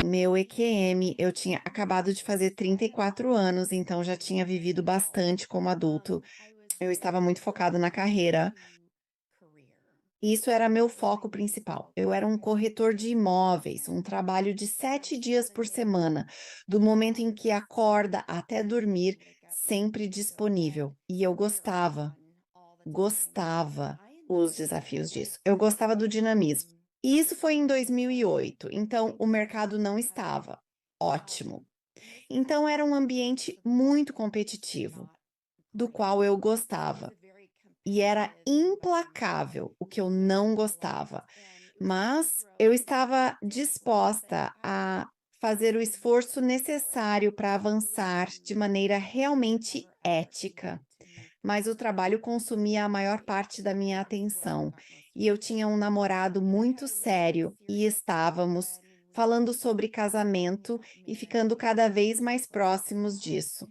Meu EQM, eu tinha acabado de fazer 34 anos, então já tinha vivido bastante como adulto. Eu estava muito focado na carreira. E isso era meu foco principal. Eu era um corretor de imóveis, um trabalho de 7 dias por semana, do momento em que acorda até dormir, sempre disponível. E eu gostava os desafios disso. Eu gostava do dinamismo. E isso foi em 2008, então o mercado não estava ótimo. Então era um ambiente muito competitivo, do qual eu gostava. E era implacável o que eu não gostava, mas eu estava disposta a fazer o esforço necessário para avançar de maneira realmente ética. Mas o trabalho consumia a maior parte da minha atenção, e eu tinha um namorado muito sério e estávamos falando sobre casamento e ficando cada vez mais próximos disso.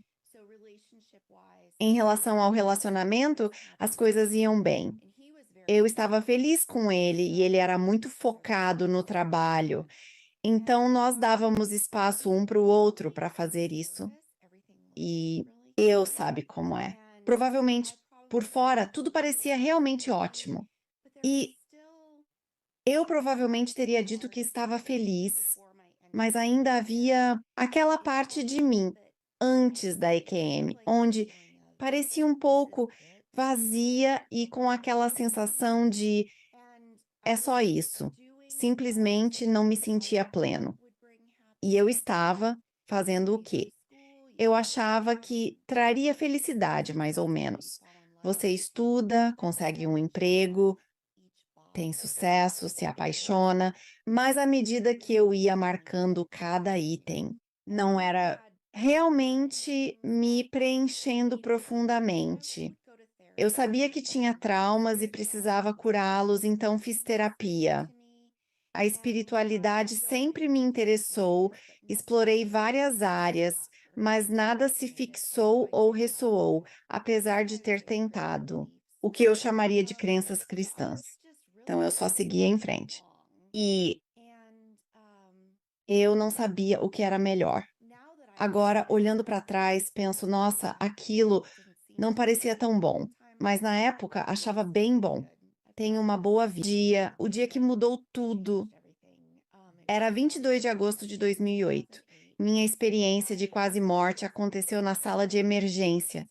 Em relação ao relacionamento, as coisas iam bem. Eu estava feliz com ele e ele era muito focado no trabalho. Então nós dávamos espaço um para o outro para fazer isso. E eu sabe como é. Provavelmente por fora tudo parecia realmente ótimo. E eu provavelmente teria dito que estava feliz, mas ainda havia aquela parte de mim antes da EQM, onde parecia um pouco vazia e com aquela sensação de é só isso. Simplesmente não me sentia pleno. E eu estava fazendo o quê? Eu achava que traria felicidade, mais ou menos. Você estuda, consegue um emprego, tem sucesso, se apaixona, mas à medida que eu ia marcando cada item, não era realmente me preenchendo profundamente. Eu sabia que tinha traumas e precisava curá-los, então fiz terapia. A espiritualidade sempre me interessou, explorei várias áreas, mas nada se fixou ou ressoou, apesar de ter tentado, o que eu chamaria de crenças cristãs. Então eu só seguia em frente. E eu não sabia o que era melhor. Agora, olhando para trás, penso, nossa, aquilo não parecia tão bom, mas na época achava bem bom. Tenho uma boa vida. O dia que mudou tudo era 22 de agosto de 2008. Minha experiência de quase morte aconteceu na sala de emergência.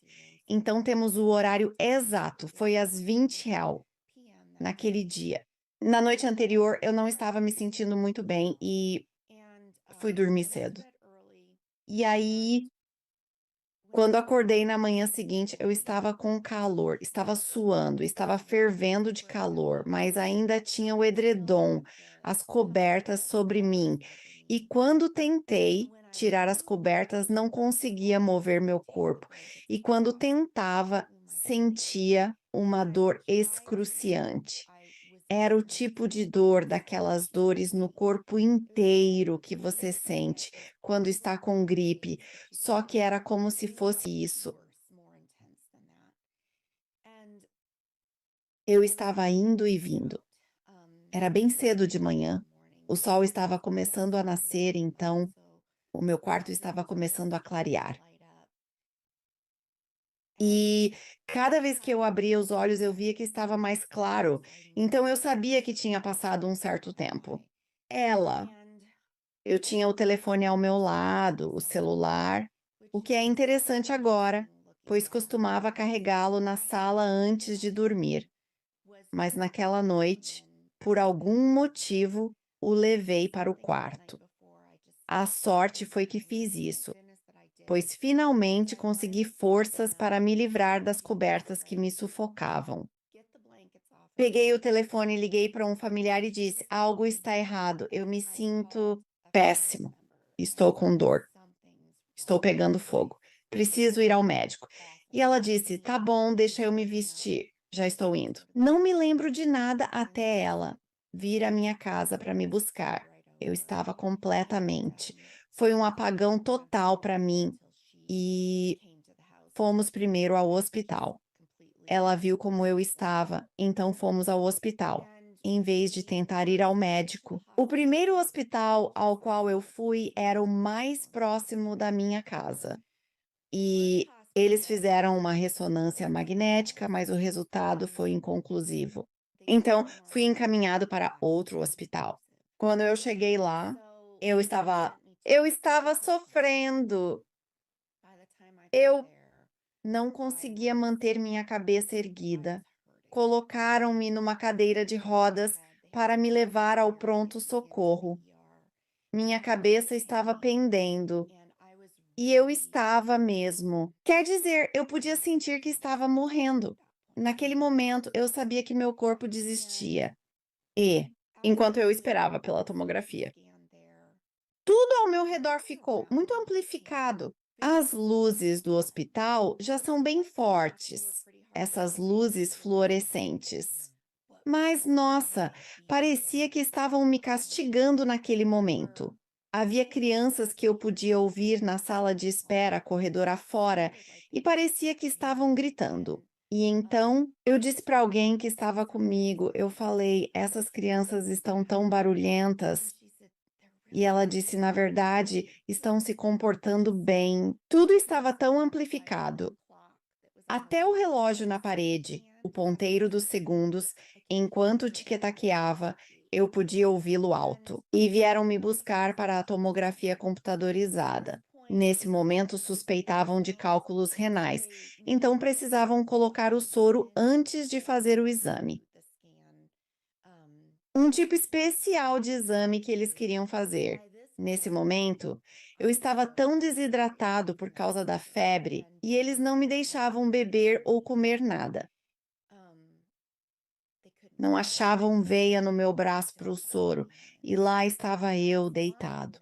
Então temos o horário exato, foi às 20h naquele dia. Na noite anterior eu não estava me sentindo muito bem e fui dormir cedo. E aí, quando acordei na manhã seguinte, eu estava com calor, estava suando, estava fervendo de calor, mas ainda tinha o edredom, as cobertas sobre mim. E quando tentei tirar as cobertas, não conseguia mover meu corpo. E quando tentava, sentia uma dor excruciante. Era o tipo de dor, daquelas dores no corpo inteiro que você sente quando está com gripe, só que era como se fosse isso. Eu estava indo e vindo. Era bem cedo de manhã. O sol estava começando a nascer, então o meu quarto estava começando a clarear. E cada vez que eu abria os olhos, eu via que estava mais claro. Então eu sabia que tinha passado um certo tempo. Ela Eu tinha o telefone ao meu lado, o celular, o que é interessante agora, pois costumava carregá-lo na sala antes de dormir. Mas naquela noite, por algum motivo, o levei para o quarto. A sorte foi que fiz isso, pois finalmente consegui forças para me livrar das cobertas que me sufocavam. Peguei o telefone, liguei para um familiar e disse: algo está errado, eu me sinto péssimo, estou com dor. Estou pegando fogo. Preciso ir ao médico. E ela disse: tá bom, deixa eu me vestir. Já estou indo. Não me lembro de nada até ela vir à minha casa para me buscar. Eu estava completamente. Foi um apagão total para mim e fomos primeiro ao hospital. Ela viu como eu estava, então fomos ao hospital, em vez de tentar ir ao médico. O primeiro hospital ao qual eu fui era o mais próximo da minha casa. E eles fizeram uma ressonância magnética, mas o resultado foi inconclusivo. Então, fui encaminhado para outro hospital. Quando eu cheguei lá, eu estava sofrendo. Eu não conseguia manter minha cabeça erguida. Colocaram-me numa cadeira de rodas para me levar ao pronto-socorro. Minha cabeça estava pendendo. E eu estava mesmo. Quer dizer, eu podia sentir que estava morrendo. Naquele momento, eu sabia que meu corpo desistia. E, enquanto eu esperava pela tomografia, tudo ao meu redor ficou muito amplificado. As luzes do hospital já são bem fortes, essas luzes fluorescentes. Mas, nossa, parecia que estavam me castigando naquele momento. Havia crianças que eu podia ouvir na sala de espera, corredor afora, e parecia que estavam gritando. E então eu disse para alguém que estava comigo, eu falei, essas crianças estão tão barulhentas. E ela disse, na verdade, estão se comportando bem. Tudo estava tão amplificado. Até o relógio na parede, o ponteiro dos segundos, enquanto tiquetaqueava, eu podia ouvi-lo alto. E vieram me buscar para a tomografia computadorizada. Nesse momento, suspeitavam de cálculos renais, então precisavam colocar o soro antes de fazer o exame. Um tipo especial de exame que eles queriam fazer. Nesse momento, eu estava tão desidratado por causa da febre e eles não me deixavam beber ou comer nada. Não achavam veia no meu braço para o soro e lá estava eu deitado.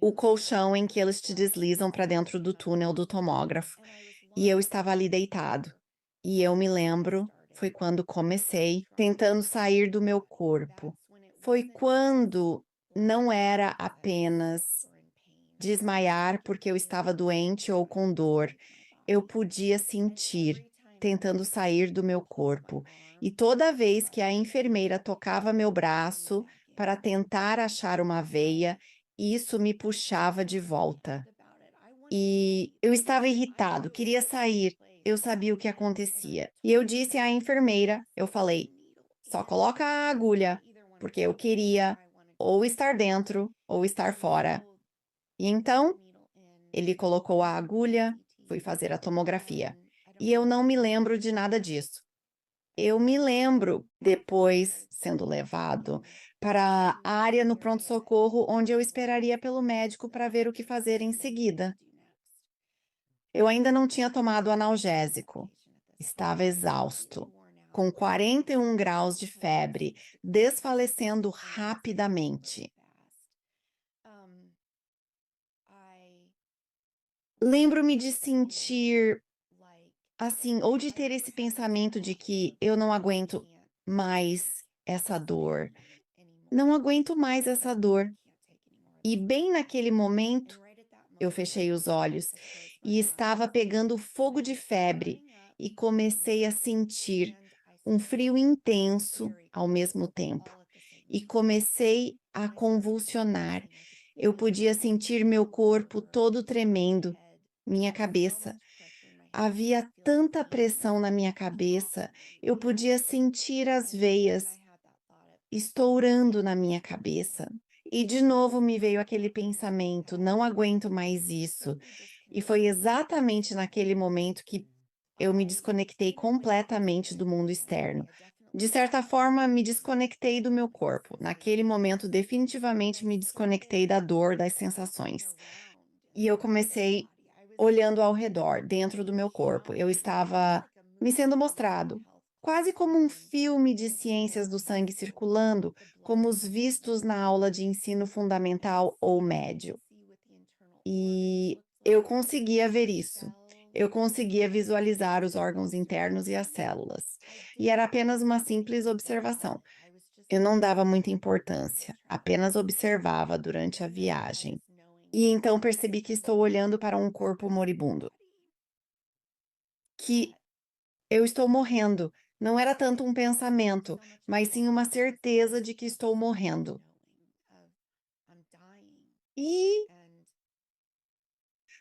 O colchão em que eles te deslizam para dentro do túnel do tomógrafo. E eu estava ali deitado. E eu me lembro, foi quando comecei tentando sair do meu corpo. Foi quando não era apenas desmaiar porque eu estava doente ou com dor. Eu podia sentir tentando sair do meu corpo. E toda vez que a enfermeira tocava meu braço para tentar achar uma veia, isso me puxava de volta. E eu estava irritado, queria sair. Eu sabia o que acontecia. E eu disse à enfermeira, eu falei, só coloca a agulha, porque eu queria ou estar dentro ou estar fora. E então, ele colocou a agulha, fui fazer a tomografia. E eu não me lembro de nada disso. Eu me lembro depois sendo levado para a área no pronto-socorro onde eu esperaria pelo médico para ver o que fazer em seguida. Eu ainda não tinha tomado analgésico. Estava exausto, com 41 graus de febre, desfalecendo rapidamente. Lembro-me de sentir assim, ou de ter esse pensamento de que eu não aguento mais essa dor. Não aguento mais essa dor. E bem naquele momento, eu fechei os olhos e estava pegando fogo de febre e comecei a sentir um frio intenso ao mesmo tempo. E comecei a convulsionar. Eu podia sentir meu corpo todo tremendo, minha cabeça. Havia tanta pressão na minha cabeça, eu podia sentir as veias estourando na minha cabeça. E de novo me veio aquele pensamento: não aguento mais isso. E foi exatamente naquele momento que eu me desconectei completamente do mundo externo. De certa forma, me desconectei do meu corpo. Naquele momento, definitivamente me desconectei da dor, das sensações. E eu comecei olhando ao redor, dentro do meu corpo. Eu estava me sendo mostrado, quase como um filme de ciências do sangue circulando, como os vistos na aula de ensino fundamental ou médio. E eu conseguia ver isso. Eu conseguia visualizar os órgãos internos e as células. E era apenas uma simples observação. Eu não dava muita importância, apenas observava durante a viagem. E então percebi que estou olhando para um corpo moribundo. que eu estou morrendo. Não era tanto um pensamento, mas sim uma certeza de que estou morrendo. E,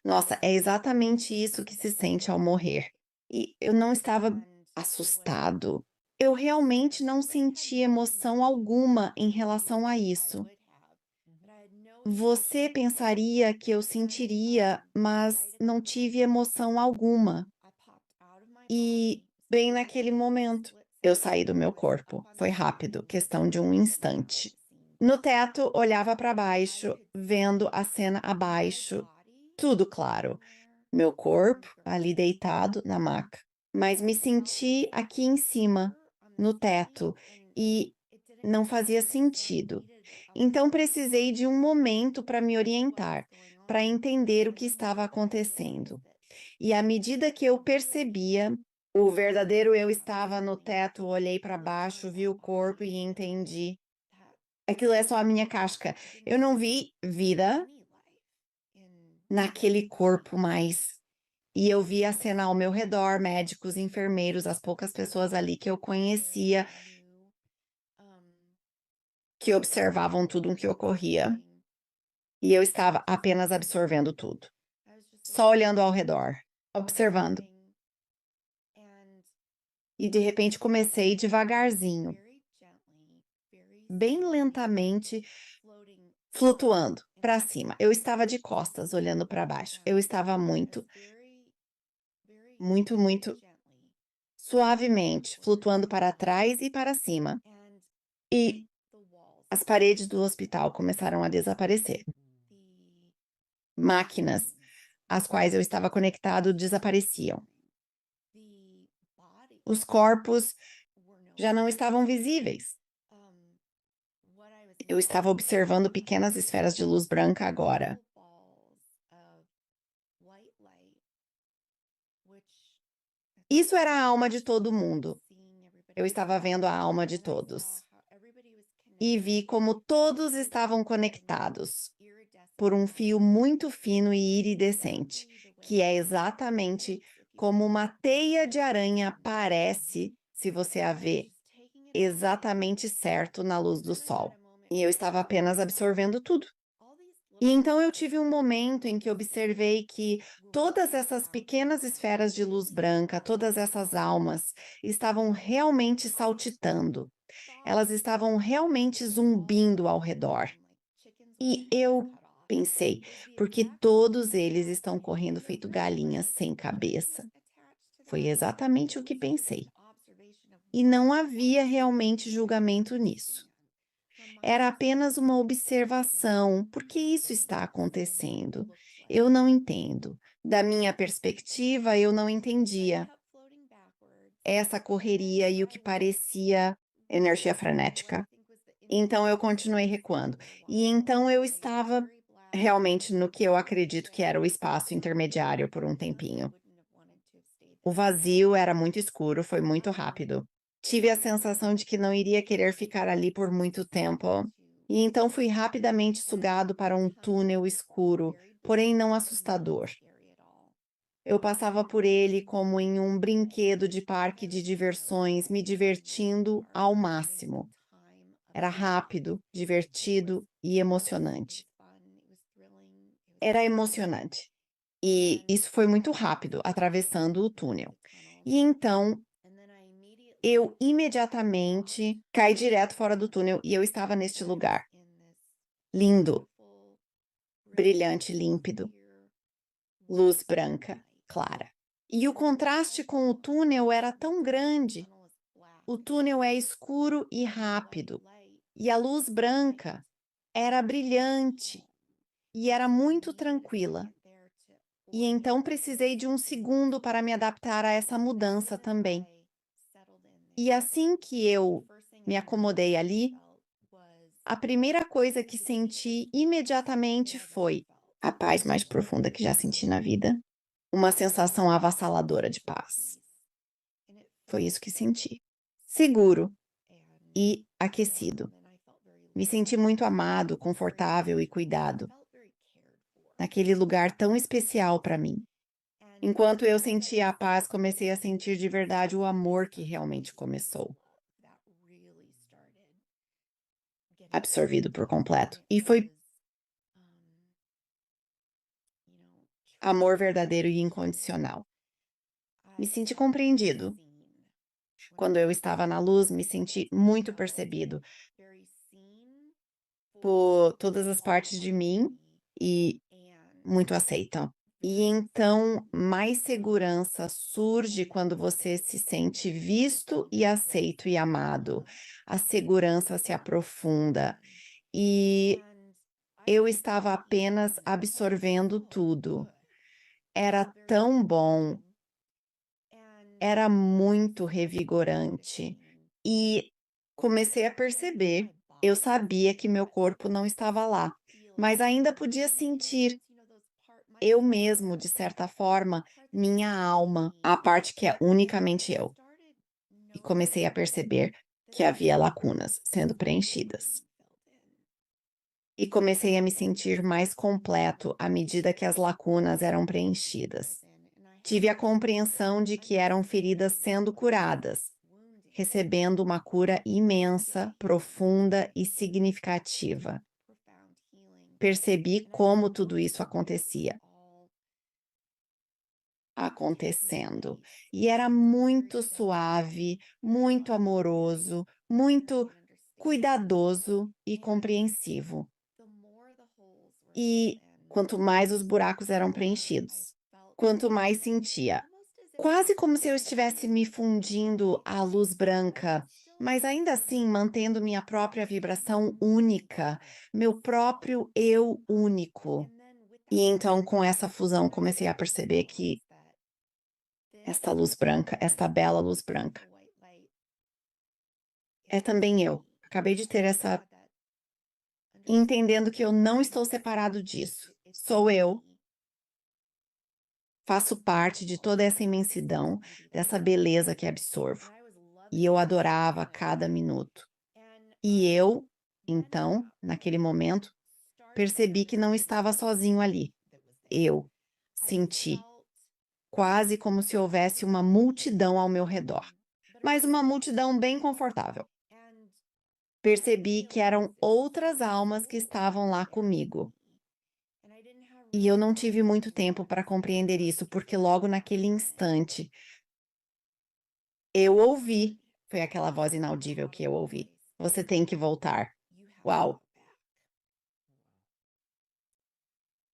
nossa, é exatamente isso que se sente ao morrer. E eu não estava assustado. Eu realmente não senti emoção alguma em relação a isso. Você pensaria que eu sentiria, mas não tive emoção alguma. E bem naquele momento, eu saí do meu corpo. Foi rápido, questão de um instante. No teto, olhava para baixo, vendo a cena abaixo, tudo claro. Meu corpo ali deitado na maca. Mas me senti aqui em cima, no teto, e não fazia sentido. Então precisei de um momento para me orientar, para entender o que estava acontecendo. E à medida que eu percebia, o verdadeiro eu estava no teto, olhei para baixo, vi o corpo e entendi. Aquilo é só a minha casca. Eu não vi vida naquele corpo mais. E eu vi a cena ao meu redor, médicos, enfermeiros, as poucas pessoas ali que eu conhecia, que observavam tudo o que ocorria. E eu estava apenas absorvendo tudo, só olhando ao redor, observando. E de repente comecei devagarzinho, bem lentamente, flutuando para cima. Eu estava de costas, olhando para baixo. Eu estava muito, muito, muito suavemente, flutuando para trás e para cima. E as paredes do hospital começaram a desaparecer. Máquinas às quais eu estava conectado desapareciam. Os corpos já não estavam visíveis. Eu estava observando pequenas esferas de luz branca agora. Isso era a alma de todo mundo. Eu estava vendo a alma de todos. E vi como todos estavam conectados por um fio muito fino e iridescente, que é exatamente como uma teia de aranha parece se você a vê exatamente certo na luz do sol. E eu estava apenas absorvendo tudo. E então eu tive um momento em que observei que todas essas pequenas esferas de luz branca, todas essas almas, estavam realmente saltitando. Elas estavam realmente zumbindo ao redor. E eu pensei, porque todos eles estão correndo feito galinhas sem cabeça. Foi exatamente o que pensei. E não havia realmente julgamento nisso. Era apenas uma observação. Por que isso está acontecendo? Eu não entendo. Da minha perspectiva, eu não entendia essa correria e o que parecia energia frenética. Então eu continuei recuando. E então eu estava realmente no que eu acredito que era o espaço intermediário por um tempinho. O vazio era muito escuro, foi muito rápido. Tive a sensação de que não iria querer ficar ali por muito tempo. E então fui rapidamente sugado para um túnel escuro, porém não assustador. Eu passava por ele como em um brinquedo de parque de diversões, me divertindo ao máximo. Era rápido, divertido e emocionante. Era emocionante. E isso foi muito rápido, atravessando o túnel. E então eu imediatamente caí direto fora do túnel e eu estava neste lugar. Lindo, brilhante, límpido, luz branca, clara. E o contraste com o túnel era tão grande. O túnel é escuro e rápido, e a luz branca era brilhante e era muito tranquila. E então precisei de um segundo para me adaptar a essa mudança também. E assim que eu me acomodei ali, a primeira coisa que senti imediatamente foi a paz mais profunda que já senti na vida, uma sensação avassaladora de paz. Foi isso que senti. Seguro e aquecido. Me senti muito amado, confortável e cuidado, naquele lugar tão especial para mim. Enquanto eu sentia a paz, comecei a sentir de verdade o amor que realmente começou, absorvido por completo. E foi amor verdadeiro e incondicional. Me senti compreendido. Quando eu estava na luz, me senti muito percebido por todas as partes de mim e muito aceita. E então, mais segurança surge quando você se sente visto e aceito e amado. A segurança se aprofunda. E eu estava apenas absorvendo tudo. Era tão bom, era muito revigorante. E comecei a perceber, eu sabia que meu corpo não estava lá, mas ainda podia sentir eu mesmo, de certa forma, minha alma, a parte que é unicamente eu. E comecei a perceber que havia lacunas sendo preenchidas. E comecei a me sentir mais completo à medida que as lacunas eram preenchidas. Tive a compreensão de que eram feridas sendo curadas, recebendo uma cura imensa, profunda e significativa. Percebi como tudo isso acontecia, acontecendo. E era muito suave, muito amoroso, muito cuidadoso e compreensivo. E quanto mais os buracos eram preenchidos, quanto mais sentia. Quase como se eu estivesse me fundindo à luz branca, mas ainda assim mantendo minha própria vibração única, meu próprio eu único. E então, com essa fusão, comecei a perceber que esta luz branca, esta bela luz branca, é também eu. Acabei de ter essa entendendo que eu não estou separado disso. Sou eu, faço parte de toda essa imensidão, dessa beleza que absorvo. E eu adorava cada minuto. E eu, então, naquele momento, percebi que não estava sozinho ali. Eu senti quase como se houvesse uma multidão ao meu redor, mas uma multidão bem confortável. Percebi que eram outras almas que estavam lá comigo. E eu não tive muito tempo para compreender isso, porque logo naquele instante eu ouvi, foi aquela voz inaudível que eu ouvi. Você tem que voltar. Uau!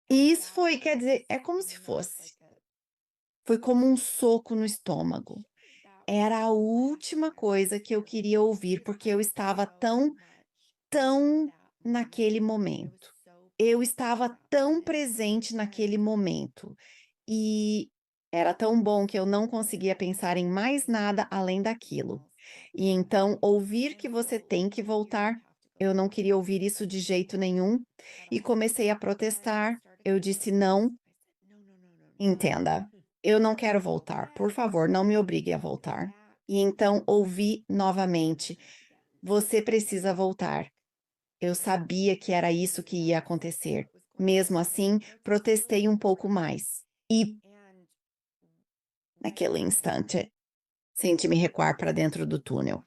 E isso foi, quer dizer, é como se fosse. Foi como um soco no estômago. Era a última coisa que eu queria ouvir, porque eu estava tão naquele momento. Eu estava tão presente naquele momento. E era tão bom que eu não conseguia pensar em mais nada além daquilo. E então, ouvir que você tem que voltar, eu não queria ouvir isso de jeito nenhum. E comecei a protestar. Eu disse: não, entenda, eu não quero voltar. Por favor, não me obrigue a voltar. E então ouvi novamente: você precisa voltar. Eu sabia que era isso que ia acontecer. Mesmo assim, protestei um pouco mais. E, naquele instante, senti-me recuar para dentro do túnel,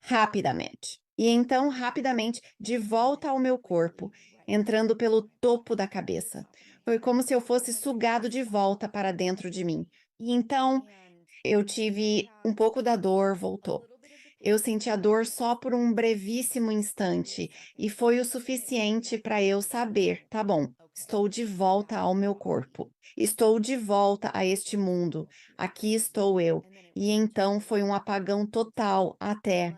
rapidamente. E então, rapidamente, de volta ao meu corpo, entrando pelo topo da cabeça. Foi como se eu fosse sugado de volta para dentro de mim. E então, eu tive um pouco da dor, voltou. Eu senti a dor só por um brevíssimo instante, e foi o suficiente para eu saber: tá bom, estou de volta ao meu corpo, estou de volta a este mundo, aqui estou eu. E então foi um apagão total até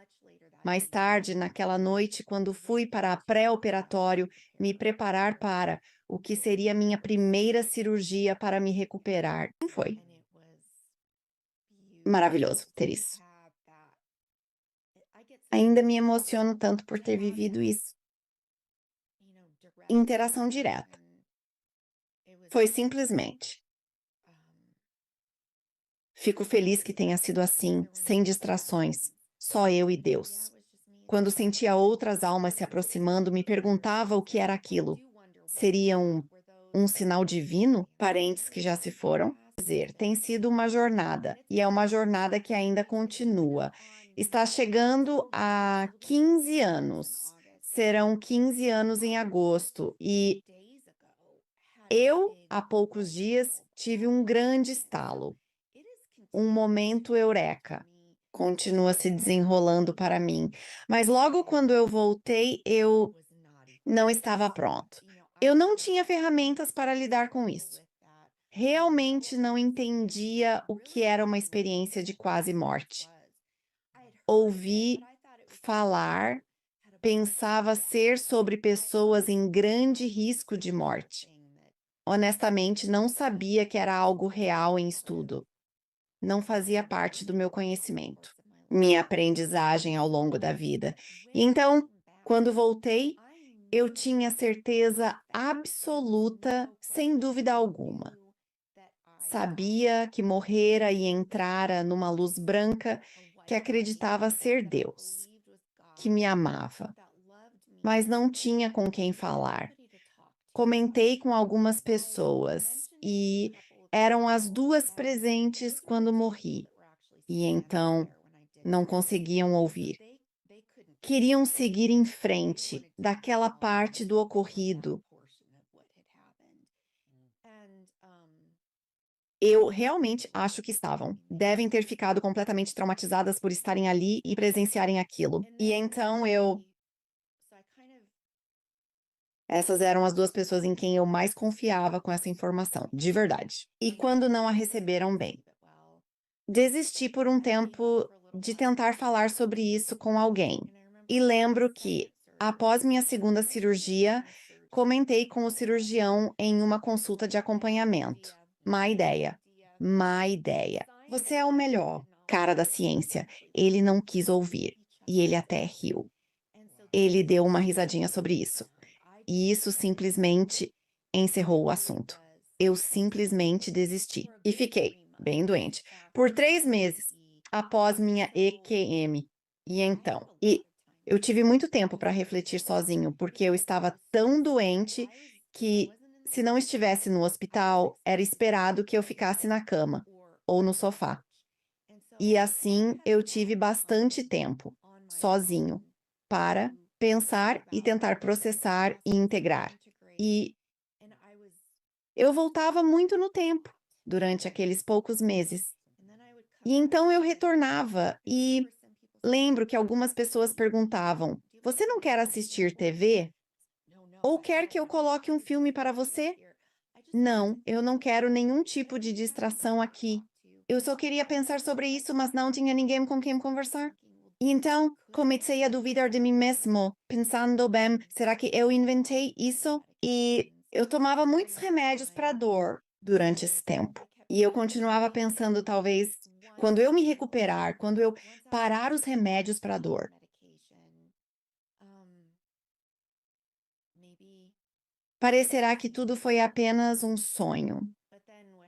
mais tarde, naquela noite, quando fui para a pré-operatório me preparar para o que seria minha primeira cirurgia para me recuperar. Foi maravilhoso ter isso. Ainda me emociono tanto por ter vivido isso. Interação direta. Foi simplesmente: fico feliz que tenha sido assim, sem distrações, só eu e Deus. Quando sentia outras almas se aproximando, me perguntava o que era aquilo. Seriam um sinal divino? Parentes que já se foram? Dizer, tem sido uma jornada, e é uma jornada que ainda continua. Está chegando a 15 anos. Serão 15 anos em agosto, e eu, há poucos dias, tive um grande estalo, um momento eureka. Continua se desenrolando para mim. Mas logo quando eu voltei, eu não estava pronto. Eu não tinha ferramentas para lidar com isso. Realmente não entendia o que era uma experiência de quase morte. Ouvi falar, pensava ser sobre pessoas em grande risco de morte. Honestamente, não sabia que era algo real em estudo. Não fazia parte do meu conhecimento, minha aprendizagem ao longo da vida. E então, quando voltei, eu tinha certeza absoluta, sem dúvida alguma. Sabia que morrera e entrara numa luz branca que acreditava ser Deus, que me amava, mas não tinha com quem falar. Comentei com algumas pessoas e eram as duas presentes quando morri, e então não conseguiam ouvir. Queriam seguir em frente daquela parte do ocorrido. Eu realmente acho que estavam. Devem ter ficado completamente traumatizadas por estarem ali e presenciarem aquilo. E então essas eram as duas pessoas em quem eu mais confiava com essa informação, de verdade. E quando não a receberam bem, desisti por um tempo de tentar falar sobre isso com alguém. E lembro que, após minha segunda cirurgia, comentei com o cirurgião em uma consulta de acompanhamento. Má ideia. Má ideia. Você é o melhor cara da ciência. Ele não quis ouvir. E ele até riu. Ele deu uma risadinha sobre isso. E isso simplesmente encerrou o assunto. Eu simplesmente desisti e fiquei bem doente por 3 meses após minha EQM. E então, eu tive muito tempo para refletir sozinho, porque eu estava tão doente que, se não estivesse no hospital, era esperado que eu ficasse na cama ou no sofá. E assim eu tive bastante tempo, sozinho, para pensar e tentar processar e integrar. E eu voltava muito no tempo durante aqueles poucos meses. E então eu retornava e lembro que algumas pessoas perguntavam: Você não quer assistir TV? Ou quer que eu coloque um filme para você? Não, eu não quero nenhum tipo de distração aqui. Eu só queria pensar sobre isso, mas não tinha ninguém com quem conversar. E então comecei a duvidar de mim mesmo, pensando, bem, será que eu inventei isso? E eu tomava muitos remédios para dor durante esse tempo. E eu continuava pensando, talvez, quando eu me recuperar, quando eu parar os remédios para dor, parecerá que tudo foi apenas um sonho.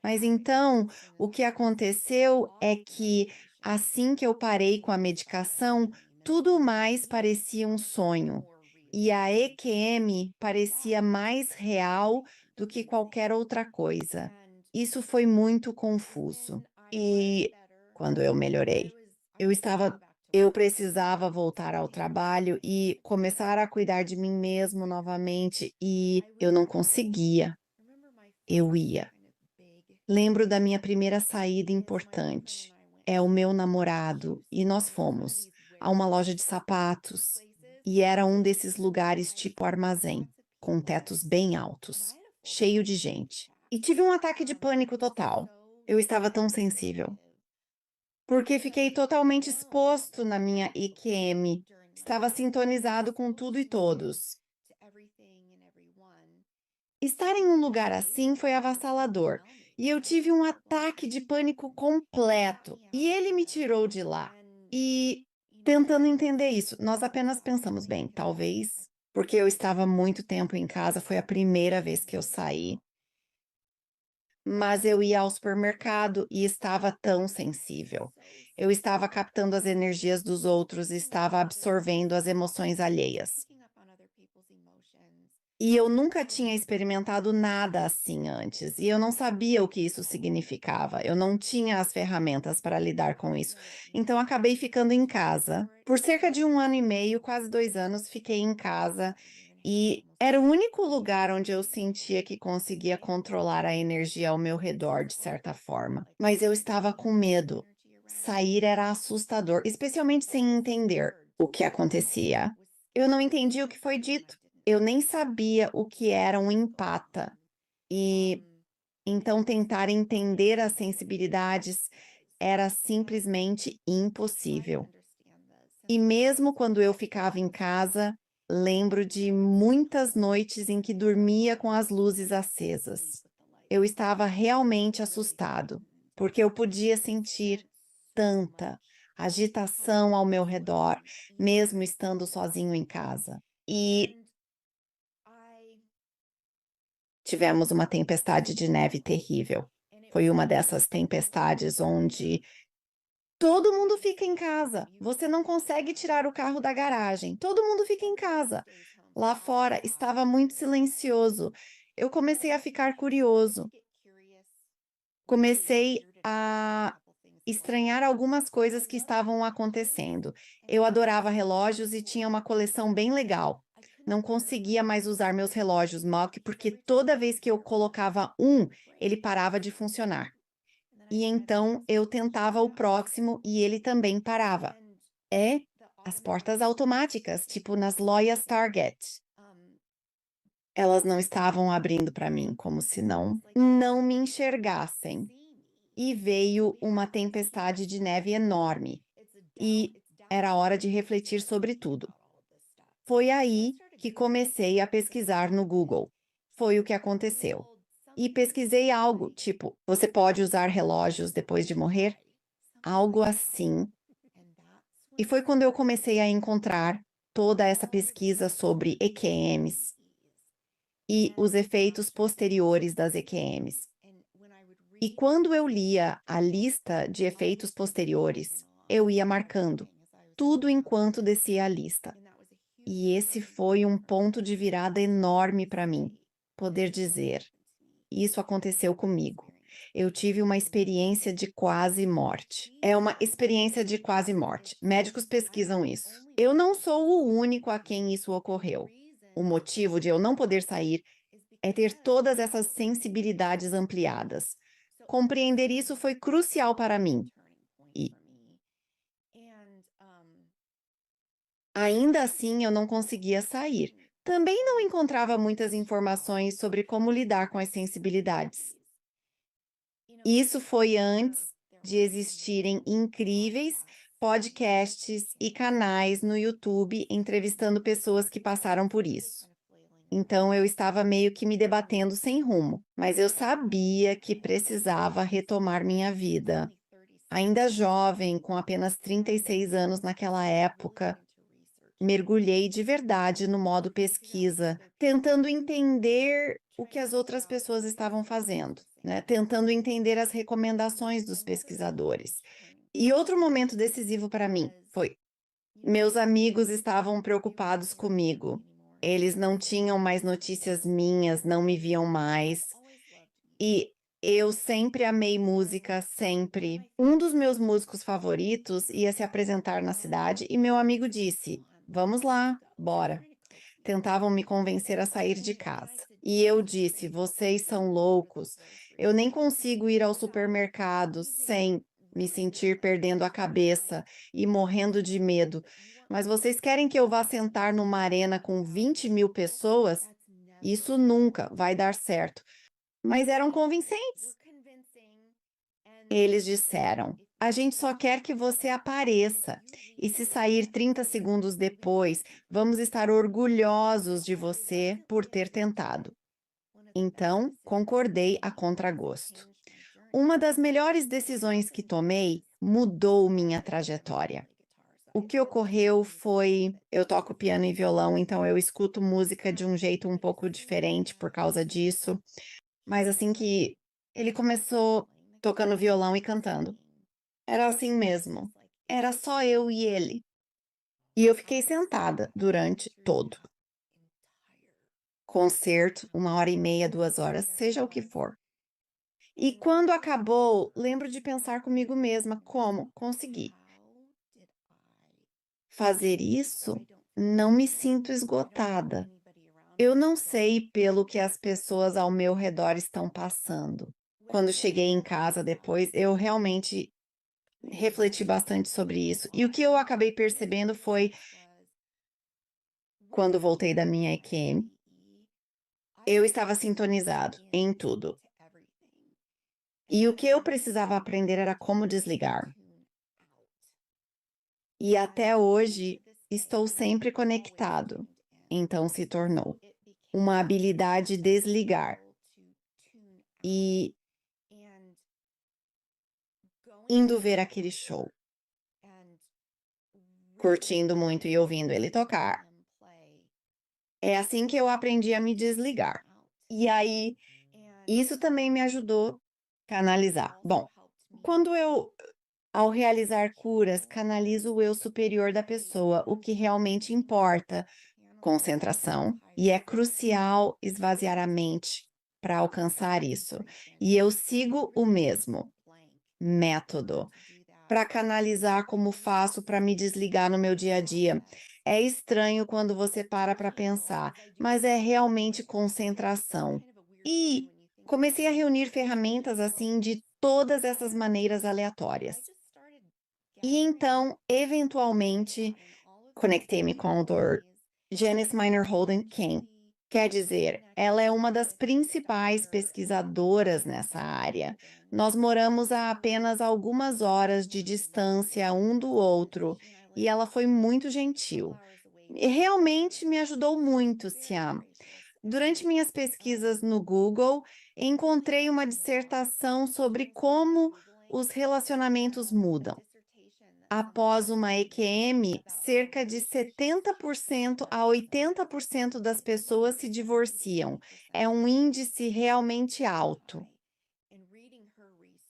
Mas então, o que aconteceu é que, assim que eu parei com a medicação, tudo mais parecia um sonho. E a EQM parecia mais real do que qualquer outra coisa. Isso foi muito confuso. E quando eu melhorei, eu estava, eu precisava voltar ao trabalho e começar a cuidar de mim mesmo novamente, e eu não conseguia. Eu ia. Lembro da minha primeira saída importante. É o meu namorado e nós fomos a uma loja de sapatos, e era um desses lugares tipo armazém, com tetos bem altos, cheio de gente. E tive um ataque de pânico total. Eu estava tão sensível, porque fiquei totalmente exposto na minha IQM. Estava sintonizado com tudo e todos. Estar em um lugar assim foi avassalador, e eu tive um ataque de pânico completo, e ele me tirou de lá. E, tentando entender isso, nós apenas pensamos, bem, talvez, porque eu estava muito tempo em casa, foi a primeira vez que eu saí, mas eu ia ao supermercado e estava tão sensível. Eu estava captando as energias dos outros e estava absorvendo as emoções alheias. E eu nunca tinha experimentado nada assim antes, e eu não sabia o que isso significava, eu não tinha as ferramentas para lidar com isso. Então acabei ficando em casa. Por cerca de 1 ano e meio, quase 2 anos, fiquei em casa, e era o único lugar onde eu sentia que conseguia controlar a energia ao meu redor, de certa forma. Mas eu estava com medo. Sair era assustador, especialmente sem entender o que acontecia. Eu não entendi o que foi dito. Eu nem sabia o que era um empata. E então tentar entender as sensibilidades era simplesmente impossível. E mesmo quando eu ficava em casa, lembro de muitas noites em que dormia com as luzes acesas. Eu estava realmente assustado, porque eu podia sentir tanta agitação ao meu redor, mesmo estando sozinho em casa. E tivemos uma tempestade de neve terrível. Foi uma dessas tempestades onde todo mundo fica em casa. Você não consegue tirar o carro da garagem. Todo mundo fica em casa. Lá fora estava muito silencioso. Eu comecei a ficar curioso. Comecei a estranhar algumas coisas que estavam acontecendo. Eu adorava relógios e tinha uma coleção bem legal. Não conseguia mais usar meus relógios Mock porque toda vez que eu colocava um, ele parava de funcionar. E então eu tentava o próximo e ele também parava. É, as portas automáticas, tipo nas lojas Target. Elas não estavam abrindo para mim, como se não me enxergassem. E veio uma tempestade de neve enorme, e era hora de refletir sobre tudo. Foi aí que comecei a pesquisar no Google. Foi o que aconteceu. E pesquisei algo, tipo, você pode usar relógios depois de morrer? Algo assim. E foi quando eu comecei a encontrar toda essa pesquisa sobre EQMs e os efeitos posteriores das EQMs. E quando eu lia a lista de efeitos posteriores, eu ia marcando tudo enquanto descia a lista. E esse foi um ponto de virada enorme para mim, poder dizer: isso aconteceu comigo. Eu tive uma experiência de quase morte. É uma experiência de quase morte. Médicos pesquisam isso. Eu não sou o único a quem isso ocorreu. O motivo de eu não poder sair é ter todas essas sensibilidades ampliadas. Compreender isso foi crucial para mim. E ainda assim eu não conseguia sair. Também não encontrava muitas informações sobre como lidar com as sensibilidades. Isso foi antes de existirem incríveis podcasts e canais no YouTube entrevistando pessoas que passaram por isso. Então eu estava meio que me debatendo sem rumo, mas eu sabia que precisava retomar minha vida. Ainda jovem, com apenas 36 anos naquela época, mergulhei de verdade no modo pesquisa, tentando entender o que as outras pessoas estavam fazendo, né? Tentando entender as recomendações dos pesquisadores. E outro momento decisivo para mim foi: meus amigos estavam preocupados comigo. Eles não tinham mais notícias minhas, não me viam mais. E eu sempre amei música, sempre. Um dos meus músicos favoritos ia se apresentar na cidade e meu amigo disse: vamos lá, bora. Tentavam me convencer a sair de casa. E eu disse: vocês são loucos. Eu nem consigo ir ao supermercado sem me sentir perdendo a cabeça e morrendo de medo. Mas vocês querem que eu vá sentar numa arena com 20.000 pessoas? Isso nunca vai dar certo. Mas eram convincentes. Eles disseram: a gente só quer que você apareça. E se sair 30 segundos depois, vamos estar orgulhosos de você por ter tentado. Então, concordei a contragosto. Uma das melhores decisões que tomei mudou minha trajetória. O que ocorreu foi: eu toco piano e violão, então eu escuto música de um jeito um pouco diferente por causa disso. Mas assim que ele começou tocando violão e cantando. Era assim mesmo. Era só eu e ele. E eu fiquei sentada durante todo. concerto, 1 hora e meia, 2 horas, seja o que for. E quando acabou, lembro de pensar comigo mesma: "Como consegui fazer isso? Não me sinto esgotada. Eu não sei pelo que as pessoas ao meu redor estão passando." Quando cheguei em casa depois, eu realmente refleti bastante sobre isso. E o que eu acabei percebendo foi, quando voltei da minha EQM, eu estava sintonizado em tudo. E o que eu precisava aprender era como desligar. E até hoje estou sempre conectado. Então se tornou uma habilidade desligar. E indo ver aquele show, curtindo muito e ouvindo ele tocar, é assim que eu aprendi a me desligar. E aí, isso também me ajudou canalizar. Bom, quando eu, ao realizar curas, canalizo o eu superior da pessoa, o que realmente importa, concentração, e é crucial esvaziar a mente para alcançar isso. E eu sigo o mesmo método para canalizar como faço para me desligar no meu dia a dia. É estranho quando você para pensar, mas é realmente concentração. E comecei a reunir ferramentas assim de todas essas maneiras aleatórias. E então, eventualmente, conectei-me com o Dr. Janice Miner Holden King. Quer dizer, ela é uma das principais pesquisadoras nessa área. Nós moramos a apenas algumas horas de distância um do outro e ela foi muito gentil. E realmente me ajudou muito, Siam. Durante minhas pesquisas no Google, encontrei uma dissertação sobre como os relacionamentos mudam. Após uma EQM, cerca de 70% a 80% das pessoas se divorciam. É um índice realmente alto.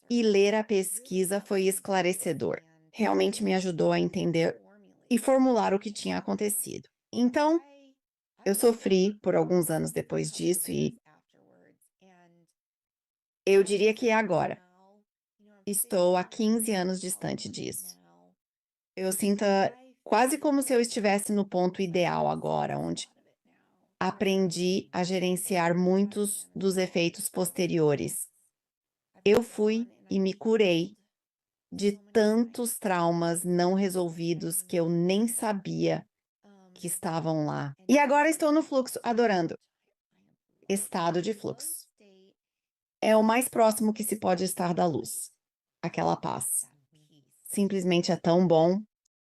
E ler a pesquisa foi esclarecedor. Realmente me ajudou a entender e formular o que tinha acontecido. Então, eu sofri por alguns anos depois disso e eu diria que agora estou há 15 anos distante disso. Eu sinto quase como se eu estivesse no ponto ideal agora, onde aprendi a gerenciar muitos dos efeitos posteriores. Eu fui e me curei de tantos traumas não resolvidos que eu nem sabia que estavam lá. E agora estou no fluxo, adorando. Estado de fluxo. É o mais próximo que se pode estar da luz. Aquela paz. Simplesmente é tão bom.